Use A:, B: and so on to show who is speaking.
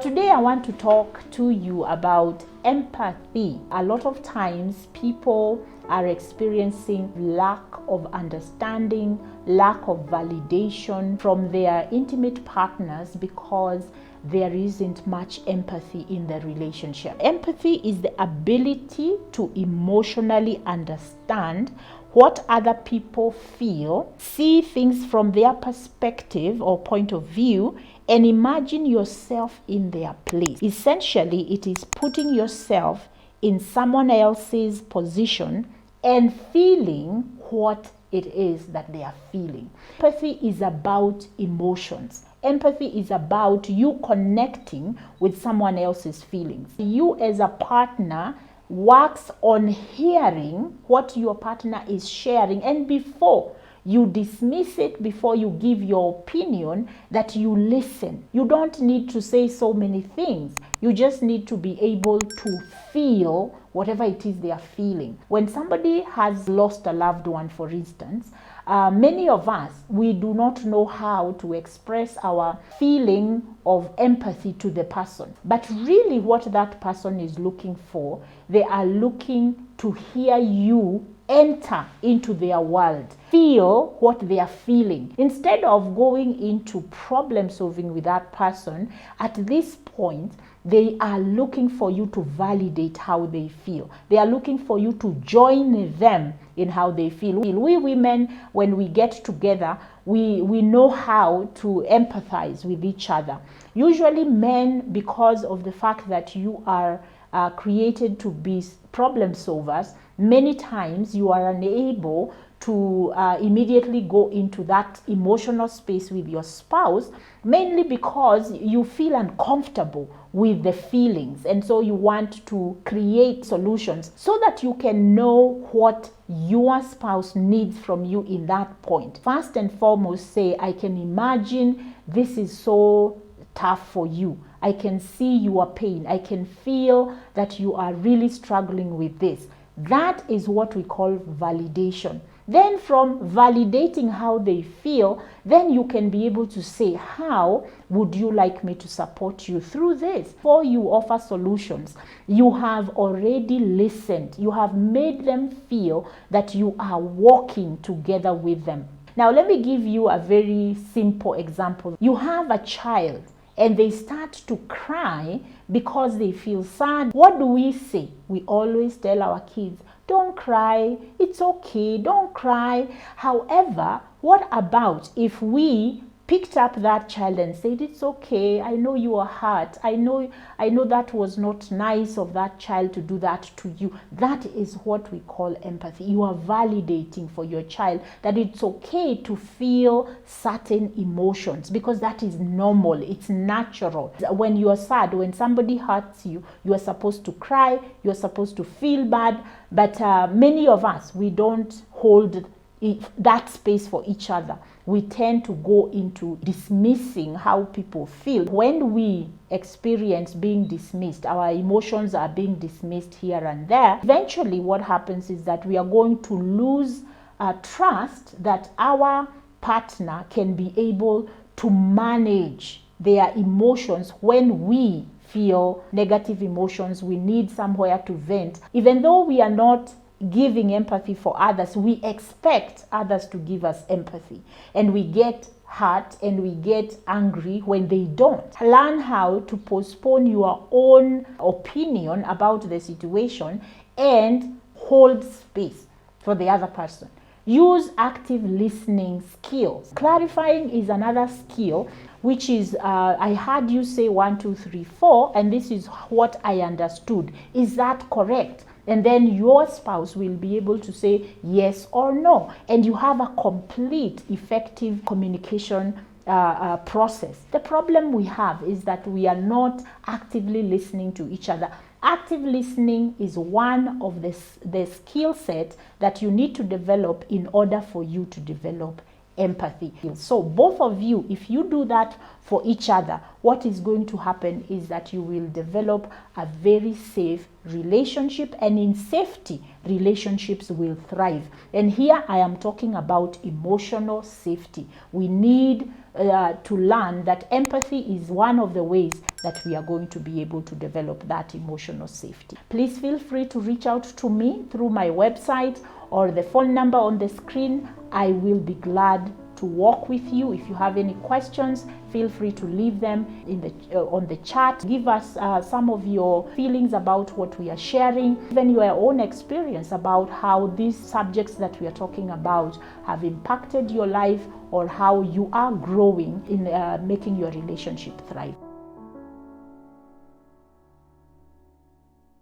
A: Today I want to talk to you about empathy. A lot of times people are experiencing lack of understanding, lack of validation from their intimate partners because there isn't much empathy in the relationship. Empathy is the ability to emotionally understand what other people feel, see things from their perspective or point of view, and imagine yourself in their place. Essentially, it is putting yourself in someone else's position and feeling what it is that they are feeling. Empathy is about emotions. Empathy is about you connecting with someone else's feelings. You as a partner works on hearing what your partner is sharing, and before you dismiss it, before you give your opinion, that you listen. You don't need to say so many things. You just need to be able to feel whatever it is they are feeling. When somebody has lost a loved one, for instance, many of us, we do not know how to express our feeling of empathy to the person. But really what that person is looking for, they are looking to hear you enter into their world, feel what they are feeling. Instead of going into problem solving with that person, at this point, they are looking for you to validate how they feel. They are looking for you to join them in how they feel. We women, when we get together, we know how to empathize with each other. Usually men, because of the fact that you are created to be problem solvers, many times you are unable to immediately go into that emotional space with your spouse, mainly because you feel uncomfortable with the feelings, and so you want to create solutions so that you can know what your spouse needs from you in that point. First and foremost, say, I can imagine this is so tough for you. I can see your pain. I can feel that you are really struggling with this. That is what we call validation. Then from validating how they feel, then you can be able to say, how would you like me to support you through this? Before you offer solutions, you have already listened. You have made them feel that you are walking together with them. Now, let me give you a very simple example. You have a child and they start to cry because they feel sad. What do we say? We always tell our kids, don't cry, it's okay, don't cry. However, what about if we picked up that child and said, it's okay, I know you are hurt, I know that was not nice of that child to do that to you. That is what we call empathy. You are validating for your child that it's okay to feel certain emotions because that is normal, it's natural. When you are sad, when somebody hurts you, you are supposed to cry, you are supposed to feel bad, but many of us, we don't hold that space for each other. We tend to go into dismissing how people feel. When we experience being dismissed, our emotions are being dismissed here and there, eventually what happens is that we are going to lose trust that our partner can be able to manage their emotions. When we feel negative emotions, we need somewhere to vent. Even though we are not giving empathy for others, we expect others to give us empathy, and we get hurt and we get angry when they don't. Learn how to postpone your own opinion about the situation and hold space for the other person. Use active listening skills. Clarifying is another skill, which is I heard you say 1, 2, 3, 4, and this is what I understood. Is that correct? And then your spouse will be able to say yes or no. And you have a complete, effective communication process. The problem we have is that we are not actively listening to each other. Active listening is one of the skill set that you need to develop in order for you to develop empathy. So both of you, if you do that for each other, what is going to happen is that you will develop a very safe relationship, and in safety, relationships will thrive. And here I am talking about emotional safety. We need to learn that empathy is one of the ways that we are going to be able to develop that emotional safety. Please feel free to reach out to me through my website or the phone number on the screen. I will be glad to walk with you. If you have any questions, feel free to leave them in the on the chat. Give us some of your feelings about what we are sharing, even your own experience about how these subjects that we are talking about have impacted your life, or how you are growing in making your relationship thrive.